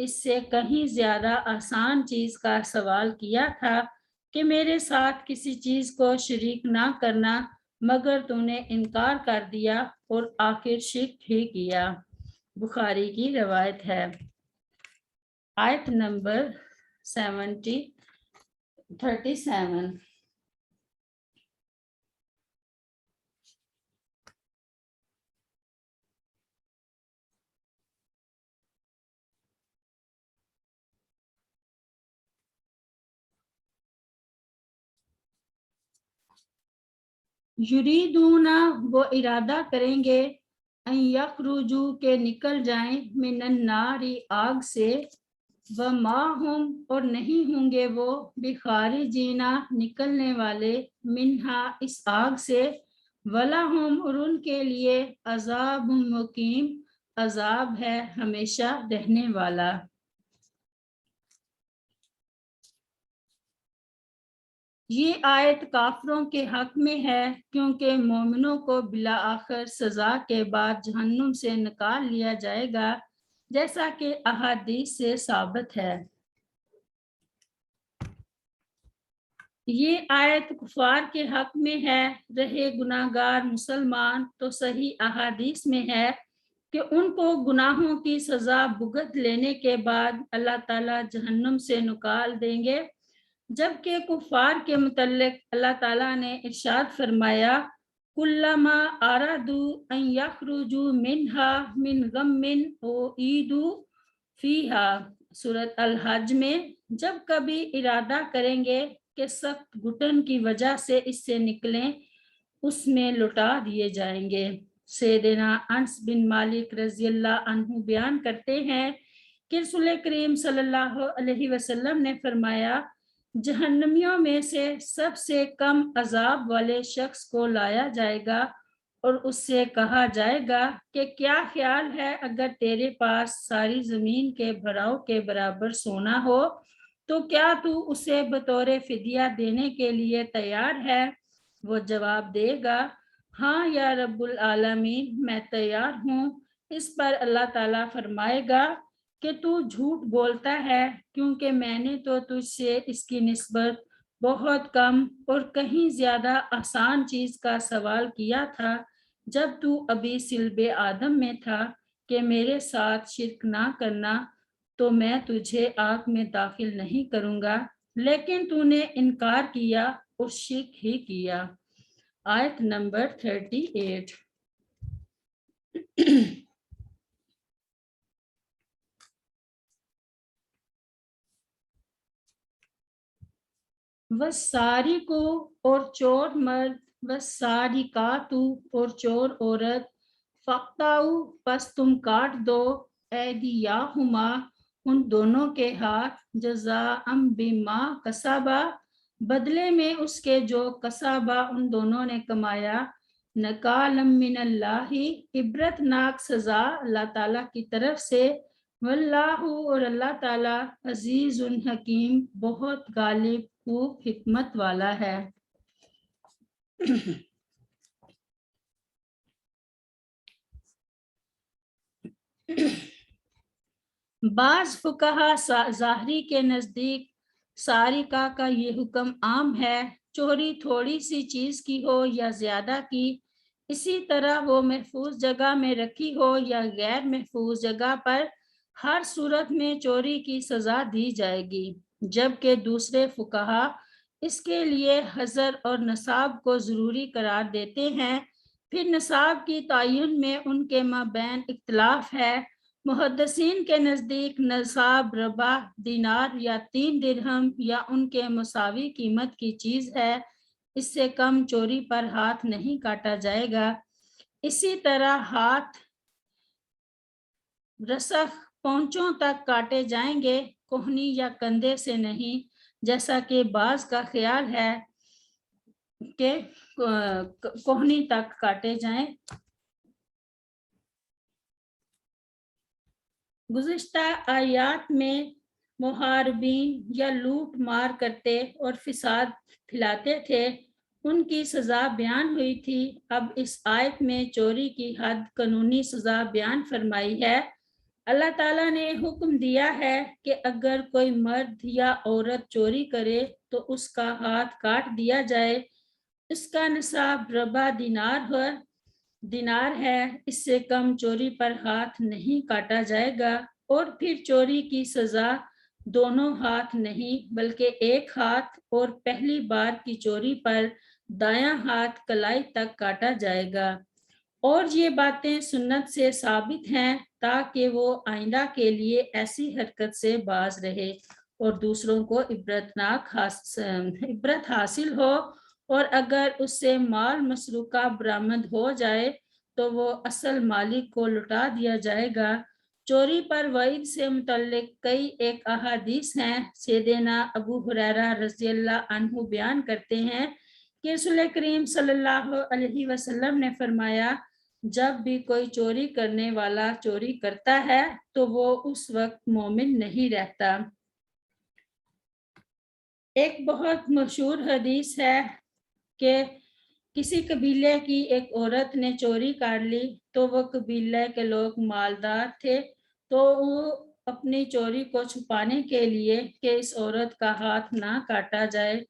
اس سے کہیں زیادہ آسان چیز کا سوال کیا تھا کہ میرے ساتھ کسی چیز کو شریک نہ کرنا، مگر تو نے انکار کر دیا اور آخر شرک ہی کیا۔ بخاری کی روایت ہے۔ آیت نمبر 37۔ یریدون، وہ ارادہ کریں گے، ان یخرجو کے نکل جائیں، من النار آگ سے، وما ہم اور نہیں ہوں گے وہ بخارجین نکلنے والے، منہا اس آگ سے، ولہم اور ان کے لیے عذاب مقیم، عذاب ہے ہمیشہ رہنے والا۔ یہ آیت کافروں کے حق میں ہے، کیونکہ مومنوں کو بالآخر سزا کے بعد جہنم سے نکال لیا جائے گا، جیسا کہ احادیث سے ثابت ہے۔ یہ آیت کفار کے حق میں ہے، رہے گناہگار مسلمان تو صحیح احادیث میں ہے کہ ان کو گناہوں کی سزا بھگت لینے کے بعد اللہ تعالیٰ جہنم سے نکال دیں گے، جبکہ کفار کے متعلق اللہ تعالیٰ نے ارشاد فرمایا، کلما ارادوا ان یخرجوا منہا من غم اعیدوا فیہا، سورۃ الحج میں، جب کبھی ارادہ کریں گے کہ سخت گھٹن کی وجہ سے اس سے نکلیں، اس میں لٹا دیے جائیں گے۔ سیدنا انس بن مالک رضی اللہ عنہ بیان کرتے ہیں کہ رسول کریم صلی اللہ علیہ وسلم نے فرمایا، جہنمیوں میں سے سب سے کم عذاب والے شخص کو لایا جائے گا اور اس سے کہا جائے گا کہ کیا خیال ہے اگر تیرے پاس ساری زمین کے بھراؤ کے برابر سونا ہو تو کیا تو اسے بطور فدیہ دینے کے لیے تیار ہے؟ وہ جواب دے گا، ہاں یا رب العالمین، میں تیار ہوں۔ اس پر اللہ تعالیٰ فرمائے گا کہ تو جھوٹ بولتا ہے، کیونکہ میں نے تو تجھ سے اس کی نسبت بہت کم اور کہیں زیادہ آسان چیز کا سوال کیا تھا جب تو ابھی صلب آدم میں تھا کہ میرے ساتھ شرک نہ کرنا، تو میں تجھے آگ میں داخل نہیں کروں گا، لیکن تو نے انکار کیا اور شرک ہی کیا۔ آیت نمبر 38۔ والسارق اور چور مرد، والسارقات اور چور عورت، فاقطعوا پس تم کاٹ دو، ایدیہما ان دونوں کے ہاتھ، جزاء بما کسبا بدلے میں اس کے جو کسبا ان دونوں نے کمایا، نکالا من اللہ عبرتناک سزا اللہ تعالیٰ کی طرف سے، واللہ اور اللہ تعالیٰ عزیز حکیم بہت غالب خوب حکمت والا ہے۔ بعض فقہا ظاہری کے نزدیک سارقہ کا یہ حکم عام ہے، چوری تھوڑی سی چیز کی ہو یا زیادہ کی، اسی طرح وہ محفوظ جگہ میں رکھی ہو یا غیر محفوظ جگہ پر، ہر صورت میں چوری کی سزا دی جائے گی، جبکہ دوسرے فقہا اس کے لیے حذر اور نصاب کو ضروری قرار دیتے ہیں۔ پھر نصاب کی تعین میں ان کے مابین اختلاف ہے۔ محدثین کے نزدیک نصاب ربع دینار یا 3 درہم یا ان کے مساوی قیمت کی چیز ہے، اس سے کم چوری پر ہاتھ نہیں کاٹا جائے گا۔ اسی طرح ہاتھ رسخ پونچھوں تک کاٹے جائیں گے، کوہنی یا کندھے سے نہیں، جیسا کہ بعض کا خیال ہے کہ کوہنی تک کاٹے جائیں۔ گزشتہ آیات میں محاربین یا لوٹ مار کرتے اور فساد پھیلاتے تھے، ان کی سزا بیان ہوئی تھی۔ اب اس آیت میں چوری کی حد قانونی سزا بیان فرمائی ہے۔ اللہ تعالیٰ نے حکم دیا ہے کہ اگر کوئی مرد یا عورت چوری کرے تو اس کا ہاتھ کاٹ دیا جائے، اس کا نصاب ربع دینار ہے، اس سے کم چوری پر ہاتھ نہیں کاٹا جائے گا، اور پھر چوری کی سزا دونوں ہاتھ نہیں بلکہ ایک ہاتھ، اور پہلی بار کی چوری پر دایاں ہاتھ کلائی تک کاٹا جائے گا، اور یہ باتیں سنت سے ثابت ہیں تاکہ وہ آئندہ کے لیے ایسی حرکت سے باز رہے اور دوسروں کو عبرت حاصل ہو، اور اگر اس سے مال مسروقہ برآمد ہو جائے تو وہ اصل مالک کو لوٹا دیا جائے گا۔ چوری پر وعید سے متعلق کئی ایک احادیث ہیں۔ سیدنا ابو ہریرہ رضی اللہ عنہ بیان کرتے ہیں کہ رسول کریم صلی اللہ علیہ وسلم نے فرمایا، جب بھی کوئی چوری کرنے والا چوری کرتا ہے تو وہ اس وقت مومن نہیں رہتا۔ ایک بہت مشہور حدیث ہے کہ کسی قبیلے کی ایک عورت نے چوری کر لی تو وہ قبیلے کے لوگ مالدار تھے، تو وہ اپنی چوری کو چھپانے کے لیے کہ اس عورت کا ہاتھ نہ کاٹا جائے،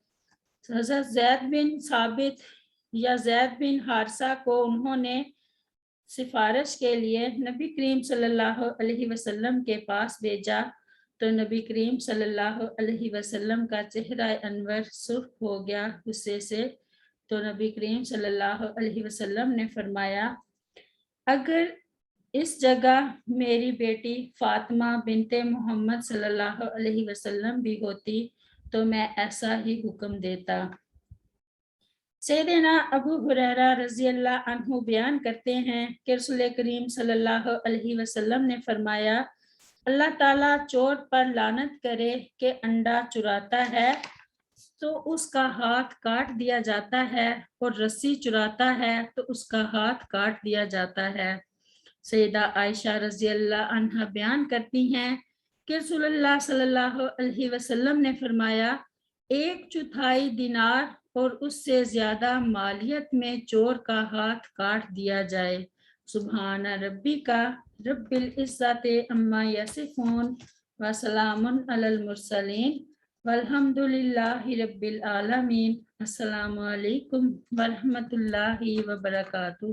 حضرت زید بن ثابت یا زید بن حارثہ کو انہوں نے سفارش کے لیے نبی کریم صلی اللہ علیہ وسلم کے پاس بھیجا، تو نبی کریم صلی اللہ علیہ وسلم کا چہرہ انور سرخ ہو گیا غصے سے، تو نبی کریم صلی اللہ علیہ وسلم نے فرمایا، اگر اس جگہ میری بیٹی فاطمہ بنت محمد صلی اللہ علیہ وسلم بھی ہوتی تو میں ایسا ہی حکم دیتا۔ سیدنا ابو ہریرہ رضی اللہ عنہ بیان کرتے ہیں کہ رسول کریم صلی اللہ علیہ وسلم نے فرمایا، اللہ تعالیٰ چور پر لعنت کرے کہ انڈا چراتا ہے تو اس کا ہاتھ کاٹ دیا جاتا ہے، اور رسی چراتا ہے تو اس کا ہاتھ کاٹ دیا جاتا ہے۔ سیدہ عائشہ رضی اللہ عنہ بیان کرتی ہیں کہ رسول اللہ صلی اللہ علیہ وسلم نے فرمایا، 1/4 دینار اور اس سے زیادہ مالیت میں چور کا ہاتھ کاٹ دیا جائے۔ سبحان ربی کا رب العزت عما یصفون وسلام علی المرسلین والحمد للہ رب العالمین۔ السلام علیکم ورحمۃ اللہ وبرکاتہ۔